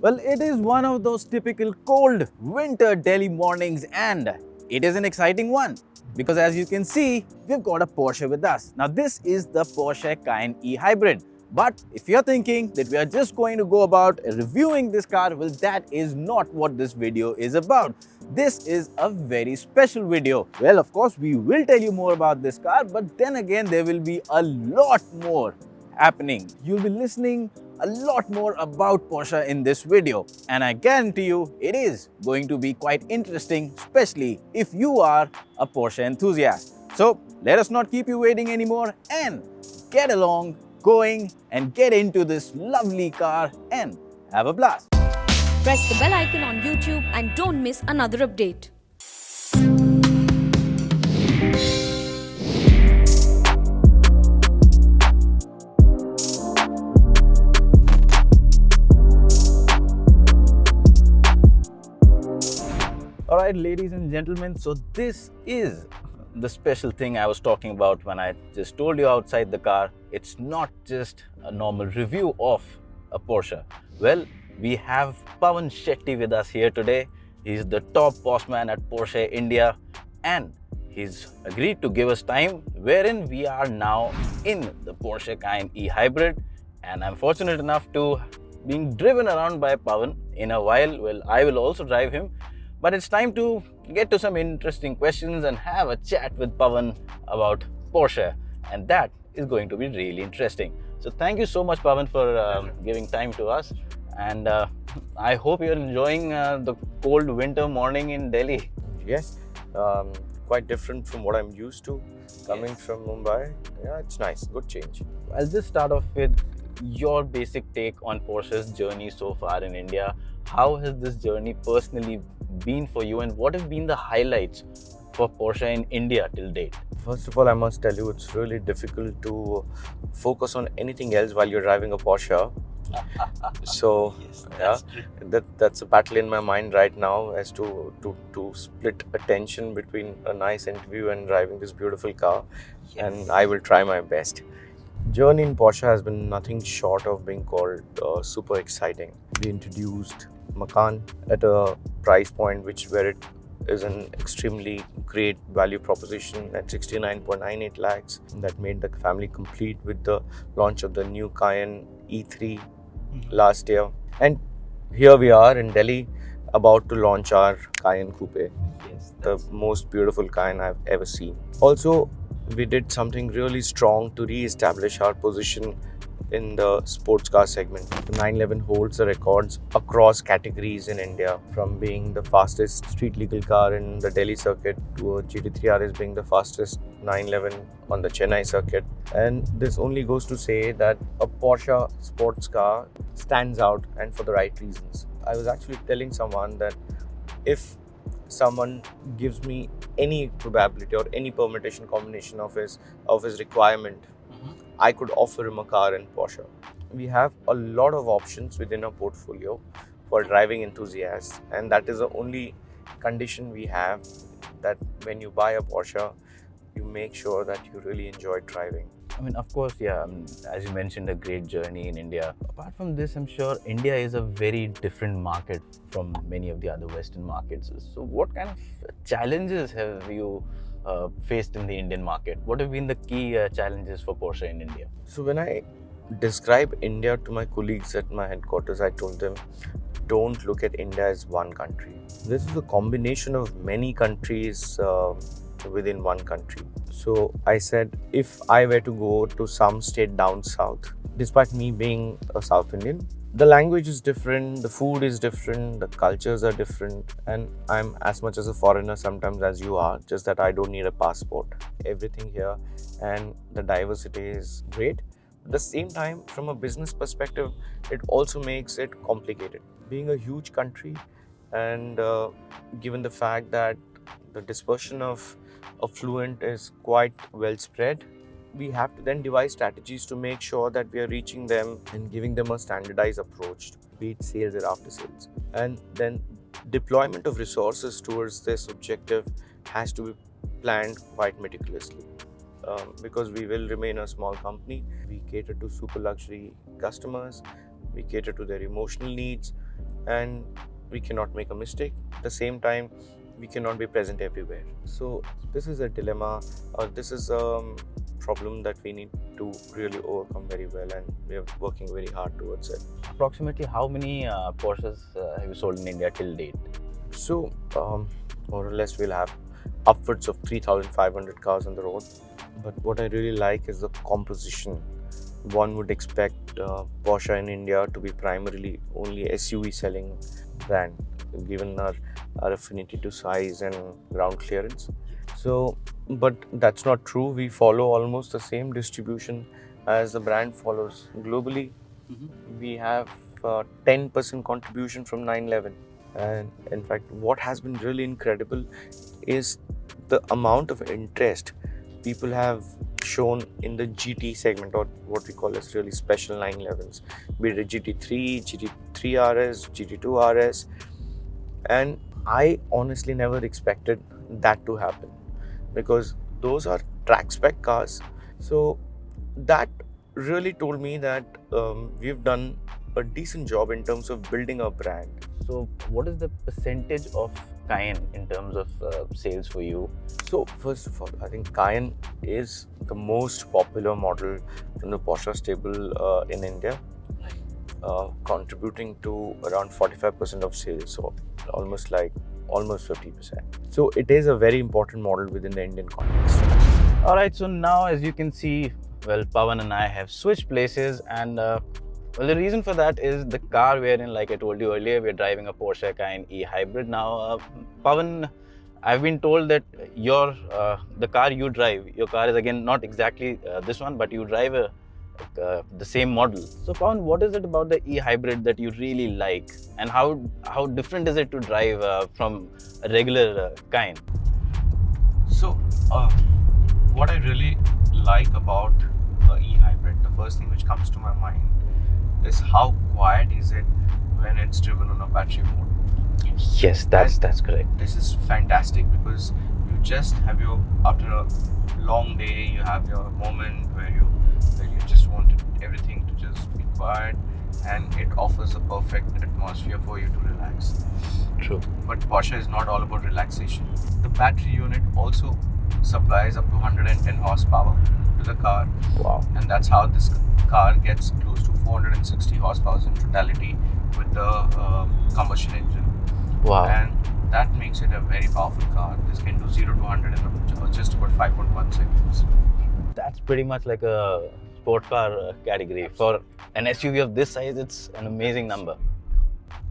Well, it is one of those typical cold winter Delhi mornings, and it is an exciting one because as you can see, we've got a Porsche with us. Now, this is the Porsche Cayenne E-Hybrid. But if you're thinking that we are just going to go about reviewing this car, well, that is not what this video is about. This is a very special video. Well, of course, we will tell you more about this car, but then again, there will be a lot more happening. You'll be listening a lot more about Porsche in this video, and I guarantee you it is going to be quite interesting, especially if you are a Porsche enthusiast. So let us not keep you waiting anymore and get along, going and get into this lovely car and have a blast. Press the bell icon on YouTube and don't miss another update. Alright, ladies and gentlemen, so this is the special thing I was talking about when I just told you outside the car. It's not just a normal review of a Porsche. Well, we have Pavan Shetty with us here today. He's the top boss man at Porsche India, and he's agreed to give us time wherein we are now in the Porsche Cayenne E-Hybrid, and I'm fortunate enough to being driven around by Pavan in a while. Well, I will also drive him. But it's time to get to some interesting questions and have a chat with Pavan about Porsche, and that is going to be really interesting. So thank you so much, Pavan, for giving time to us, and I hope you're enjoying the cold winter morning in Delhi. Yes, quite different from what I'm used to coming from Mumbai. Yeah, it's nice, good change. I'll just start off with your basic take on Porsche's journey so far in India. How has this journey personally been for you, and what have been the highlights for Porsche in India till date? First of all, I must tell you, it's really difficult to focus on anything else while you're driving a Porsche. So, Yes, that's a battle in my mind right now as to split attention between a nice interview and driving this beautiful car. Yes. And I will try my best. Journey in Porsche has been nothing short of being called super exciting. We introduced Macan at a price point where it is an extremely great value proposition at 69.98 lakhs. That made the family complete with the launch of the new Cayenne E3 last year. And here we are in Delhi about to launch our Cayenne Coupe, Yes, the most beautiful Cayenne I've ever seen. Also, we did something really strong to re-establish our position in the sports car segment. The 911 holds the records across categories in India, from being the fastest street legal car in the Delhi circuit to a GT3 RS being the fastest 911 on the Chennai circuit. And this only goes to say that a Porsche sports car stands out, and for the right reasons. I was actually telling someone that if someone gives me any probability or any permutation combination of his requirement, I could offer him a car in Porsche. We have a lot of options within our portfolio for driving enthusiasts, and that is the only condition we have, that when you buy a Porsche, you make sure that you really enjoy driving. I mean, of course, yeah, as you mentioned, a great journey in India. Apart from this, I'm sure India is a very different market from many of the other Western markets. So what kind of challenges have you faced in the Indian market? What have been the key challenges for Porsche in India? So when I describe India to my colleagues at my headquarters, I told them, don't look at India as one country. This is a combination of many countries within one country. So I said, if I were to go to some state down south, despite me being a South Indian, the language is different, the food is different, the cultures are different, and I'm as much as a foreigner sometimes as you are, just that I don't need a passport. Everything here and the diversity is great. At the same time, from a business perspective, it also makes it complicated. Being a huge country, and given the fact that the dispersion of affluent is quite well spread, we have to then devise strategies to make sure that we are reaching them and giving them a standardized approach, be it sales or after sales. And then deployment of resources towards this objective has to be planned quite meticulously. Because we will remain a small company, we cater to super luxury customers, we cater to their emotional needs, and we cannot make a mistake. At the same time, we cannot be present everywhere. So this is a dilemma, or this is a problem that we need to really overcome very well, and we are working very hard towards it. Approximately how many Porsches have you sold in India till date? So more or less we'll have upwards of 3,500 cars on the road. But what I really like is the composition. One would expect Porsche in India to be primarily only SUV selling brand, given our affinity to size and ground clearance. So, but that's not true. We follow almost the same distribution as the brand follows globally. We have 10% contribution from 911. And in fact, what has been really incredible is the amount of interest people have shown in the GT segment, or what we call as really special 911s, be it a GT3, GT3 RS, GT2 RS. And I honestly never expected that to happen, because those are track spec cars. So that really told me that we've done a decent job in terms of building a brand. So what is the percentage of Cayenne in terms of sales for you? So first of all, I think Cayenne is the most popular model from the Porsche stable in India, contributing to around 45% of sales, so almost 50%. So it is a very important model within the Indian context. All right, so now as you can see, well, Pavan and I have switched places, and well, the reason for that is the car we're in, like I told you earlier, we're driving a Porsche Cayenne E-Hybrid. Now, Pavan, I've been told that the car you drive, your car is again not exactly this one, but you drive the same model. So Pavan, what is it about the E-Hybrid that you really like, and how different is it to drive from a regular Cayenne? So what I really like about E-Hybrid, the first thing which comes to my mind is how quiet is it when it's driven on a battery mode. Yes, that's correct. This is fantastic, because you just have after a long day, you have your moment where you just want everything to just be quiet, and it offers a perfect atmosphere for you to relax. True. But Porsche is not all about relaxation. The battery unit also supplies up to 110 horsepower to the car. Wow. And that's how this car gets close to 460 horsepower in totality with the combustion engine. Wow. And that makes it a very powerful car. This can do 0 to 100 in just about 5.1 seconds. That's pretty much like a sport car category. For an SUV of this size, it's an amazing number.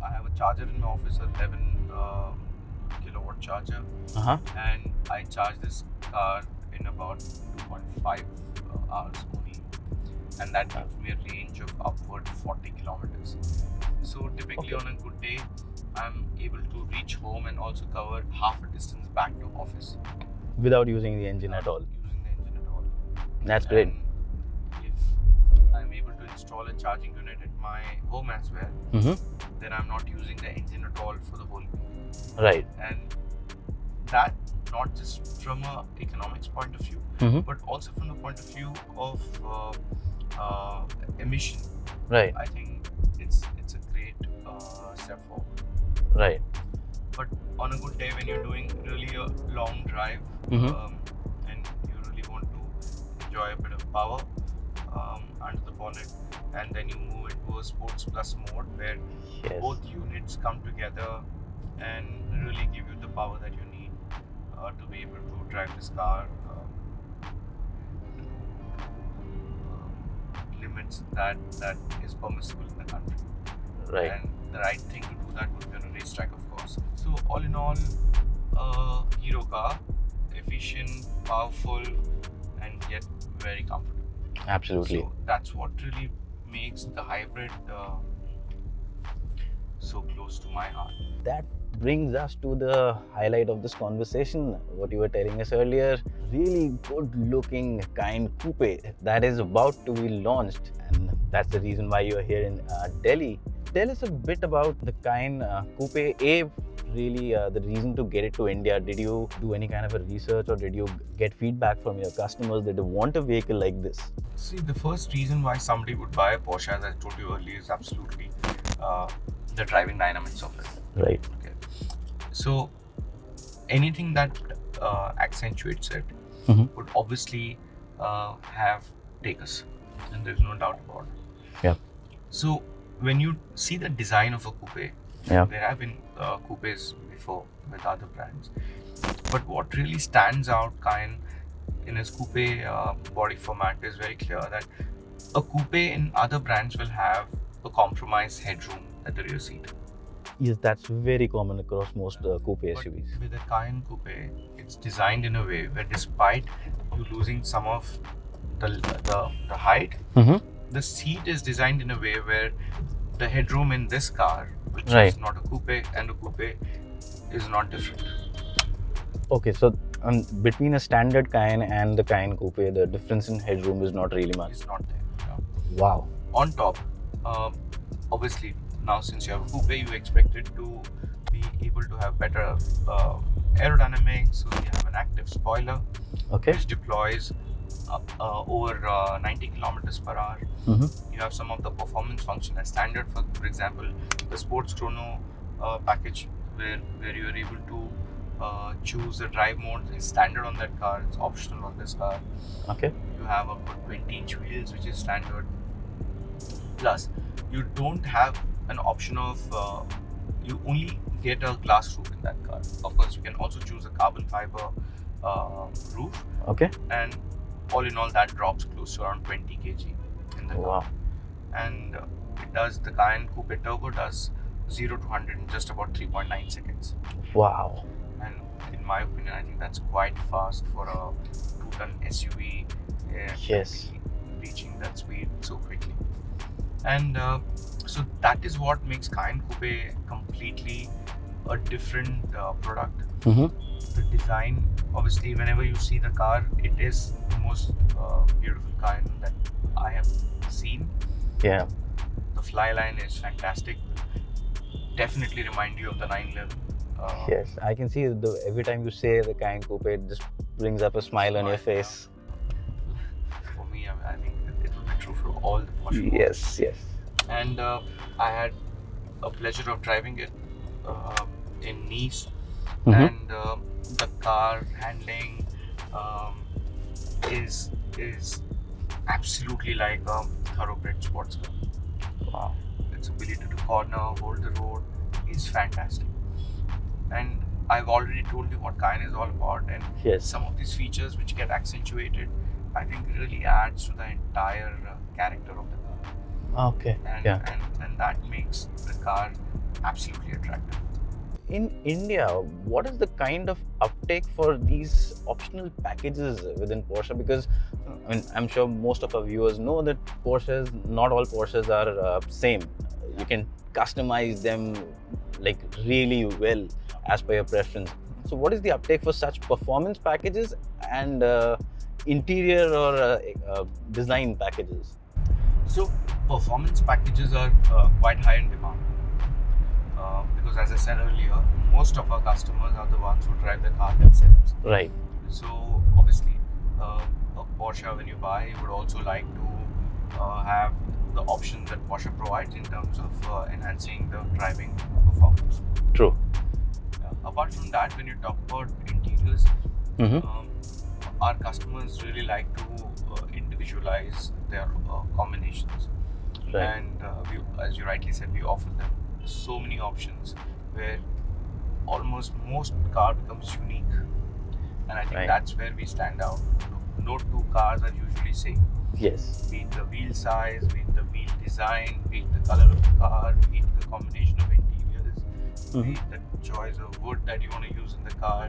I have a charger in my office, 11 kilowatt charger, and I charge this car in about 2.5 hours only, and that gives me a range of upward 40 kilometers. So typically on a good day, I'm able to reach home and also cover half a distance back to office Without using the engine at all. Using the engine at all. That's great. And if I'm able to install a charging unit at my home as well, then I'm not using the engine at all for the whole week. Right. And that, not just from an economics point of view, but also from the point of view of emission. Right. I think it's a great step forward. Right. But on a good day, when you're doing really a long drive, and you really want to enjoy a bit of power under the bonnet, and then you move into a Sports Plus mode where both units come together and really give you the power that you need to be able to drive this car limits that is permissible in the country. Right. And the right thing to do that would be on a racetrack, of course. So all in all, hero car, efficient, powerful, and yet very comfortable. Absolutely. So that's what really makes the hybrid so close to my heart. That brings us to the highlight of this conversation, what you were telling us earlier. Really good looking Cayenne Coupe that is about to be launched, and that's the reason why you're here in Delhi. Tell us a bit about the Cayenne Coupe. Really the reason to get it to India. Did you do any kind of a research, or did you get feedback from your customers that they want a vehicle like this? See, the first reason why somebody would buy a Porsche, as I told you earlier, is absolutely the driving dynamics of it. Right. Okay. So anything that accentuates it would obviously have takers, and there's no doubt about it. Yeah. So when you see the design of a coupe, there have been coupes before with other brands, but what really stands out Cayenne in its coupe body format is very clear that a coupe in other brands will have a compromised headroom at the rear seat. Yes, that's very common across most coupe But SUVs. with a Cayenne coupe, it's designed in a way where despite you losing some of the height, the seat is designed in a way where the headroom in this car, which is not a coupe, and a coupe is not different. Okay, so between a standard Cayenne and the Cayenne coupe, the difference in headroom is not really much. It's not there. Yeah. Wow. On top, obviously, now since you have a coupe, you expect it to be able to have better aerodynamics. So you have an active spoiler, which deploys over 90 kilometers per hour. You have some of the performance function as standard. For example, the Sports Chrono package, where you are able to choose the drive mode is standard on that car. It's optional on this car. Okay. You have a good 20-inch wheels, which is standard. Plus, you don't have an option of you only get a glass roof in that car. Of course, you can also choose a carbon fiber roof. Okay. And all in all, that drops close to around 20 kg in the car. And it does, the Cayenne Coupe Turbo does 0 to 100 in just about 3.9 seconds. Wow. And in my opinion, I think that's quite fast for a 2-ton SUV. Yes. Reaching that speed so quickly. And so that is what makes Cayenne Coupe completely a different product. The design, obviously, whenever you see the car, it is the most beautiful Cayenne that I have seen. Yeah. The fly line is fantastic. Definitely remind you of the 911. Yes, I can see every time you say the Cayenne Coupe, it just brings up a smile on your face. For me, I think it will be true for all the Porsche models. Yes, yes. And I had a pleasure of driving it in Nice, and the car handling is absolutely like a thoroughbred sports car. Wow. Its ability to corner, hold the road is fantastic. And I've already told you what Cayenne is all about, and some of these features which get accentuated, I think really adds to the entire character of the car. Okay. And that makes the car absolutely attractive. In India, what is the kind of uptake for these optional packages within Porsche? Because I'm sure most of our viewers know that not all Porsches are same. You can customize them like really well as per your preference. So what is the uptake for such performance packages and interior or design packages? So performance packages are quite high in demand because, as I said earlier, most of our customers are the ones who drive the car themselves. Right. So obviously, a Porsche, when you buy, you would also like to have the option that Porsche provides in terms of enhancing the driving performance. True. Apart from that, when you talk about interiors, our customers really like to individualize their combinations. Right. And as you rightly said, we offer them so many options where almost most car becomes unique. And I think that's where we stand out. No two cars are usually same. Yes. Be it the wheel size, be it the wheel design, be it the color of the car, be it the combination of interiors, be it the choice of wood that you want to use in the car,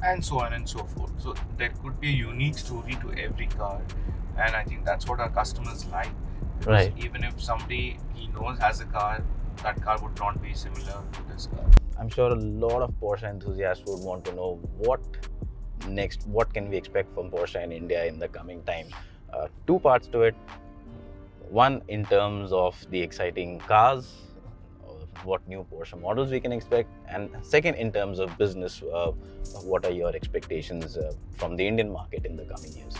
and so on and so forth. So there could be a unique story to every car, and I think that's what our customers like. Because even if somebody he knows has a car, that car would not be similar to this car. I'm sure a lot of Porsche enthusiasts would want to know what next, what can we expect from Porsche in India in the coming time. Two parts to it. One, in terms of the exciting cars, what new Porsche models we can expect, and second, in terms of business, what are your expectations from the Indian market in the coming years?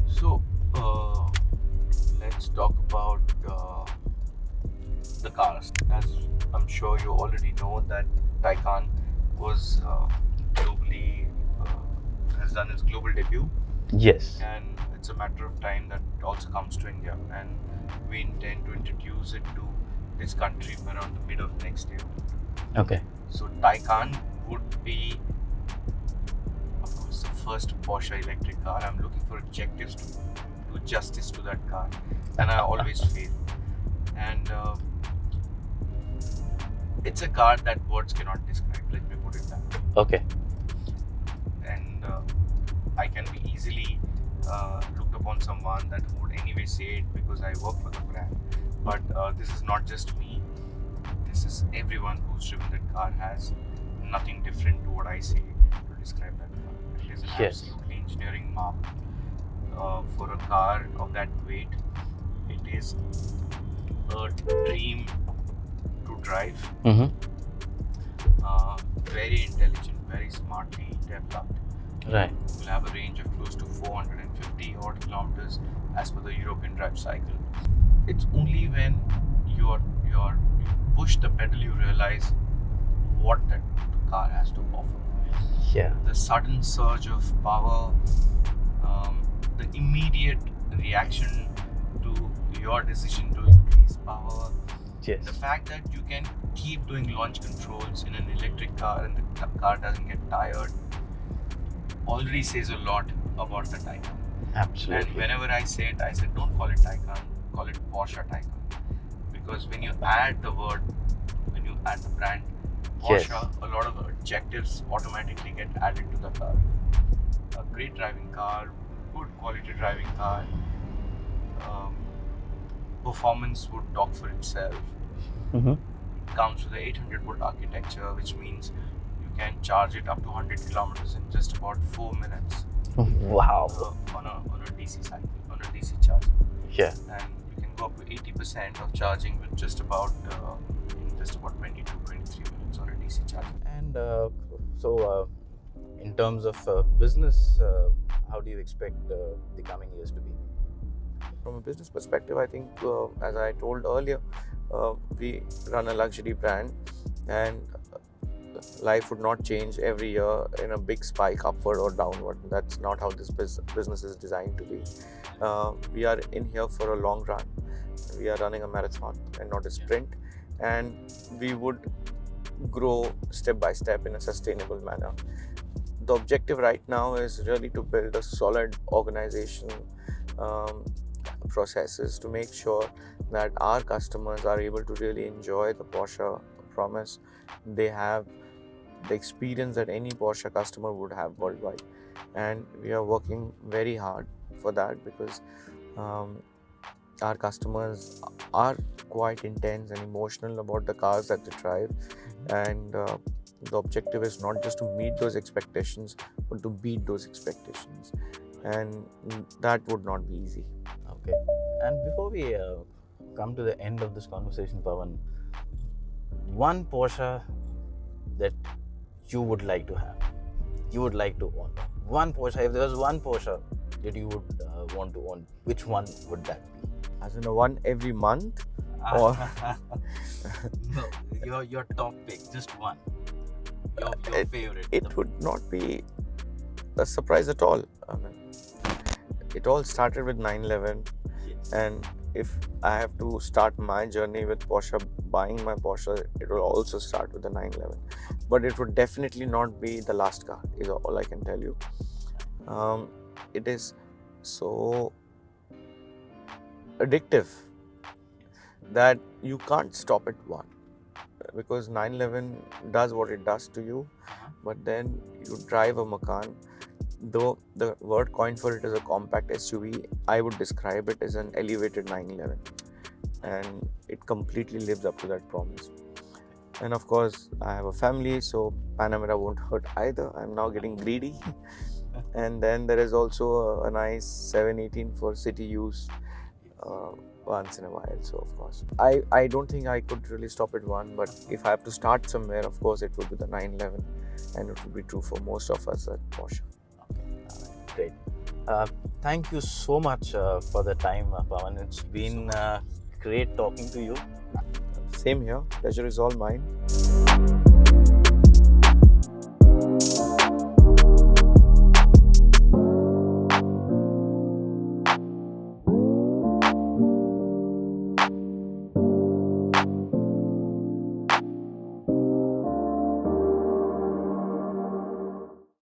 So let's talk about the cars. As I'm sure you already know that Taycan was globally has done its global debut, Yes. and it's a matter of time that it also comes to India, and we intend to introduce it to this country around the mid of next year. Okay. So Taycan would be, of course, the first Porsche electric car. I'm looking for objectives to do justice to that car, and I always fail. And it's a car that words cannot describe. Let me put it that way. Okay. And I can be easily looked upon someone that would anyway say it because I work for the brand. But this is not just me. This is everyone who's driven that car has nothing different to what I say to describe that car. It is an Yes. absolutely engineering marvel for a car of that weight. It is a dream to drive. Mm-hmm. Very intelligent, very smartly developed. Right. Will have a range of close to 450 odd kilometers as per the European drive cycle. It's only when you push the pedal you realize what that car has to offer. Yeah. The sudden surge of power, the immediate reaction to your decision to increase power, Yes. the fact that you can keep doing launch controls in an electric car and the car doesn't get tired already says a lot about the Taycan. Absolutely. And whenever I say it, I say don't call it Taycan, call it Porsche Taycan. Because when you add the brand Porsche, Yes. a lot of adjectives automatically get added to the car. A great driving car, good quality driving car. Performance would talk for itself. Mm-hmm. It comes with a 800 volt architecture, which means you can charge it up to 100 kilometers in just about 4 minutes Wow. on a DC cycle, on a DC charger. Yeah. And you can go up to 80% of charging with just about 22-23 minutes on a DC charger. And so, in terms of business, how do you expect the coming years to be? From a business perspective, I think, as I told earlier, we run a luxury brand, and life would not change every year in a big spike upward or downward. That's not how this business is designed to be. We are in here for a long run. We are running a marathon and not a sprint, and we would grow step by step in a sustainable manner. The objective right now is really to build a solid organization, processes to make sure that our customers are able to really enjoy the Porsche promise. They have the experience that any Porsche customer would have worldwide, and we are working very hard for that because our customers are quite intense and emotional about the cars that they drive, and the objective is not just to meet those expectations but to beat those expectations, and that would not be easy. Okay. And before we come to the end of this conversation, Pavan, one Porsche that you would like to have, you would like to own. One Porsche, if there was one Porsche that you would want to own, which one would that be? As in a one every month, or No, your top pick, just one. Your favorite. it would not be a surprise at all. I mean, it all started with 911, Yes. and if I have to start my journey with Porsche, buying my Porsche, it will also start with the 911. But it would definitely not be the last car, is all I can tell you. It is so addictive that you can't stop at one, because 911 does what it does to you, but then you drive a Macan. Though the word coined for it is a compact SUV, I would describe it as an elevated 911, and it completely lives up to that promise. And of course, I have a family, so Panamera won't hurt either. I'm now getting greedy. And then there is also a nice 718 for city use once in a while. So of course, I don't think I could really stop at one, but if I have to start somewhere, of course, it would be the 911, and it would be true for most of us at Porsche. Great. Thank you so much for the time, Pavan. It's been great talking to you. Same here. Pleasure is all mine.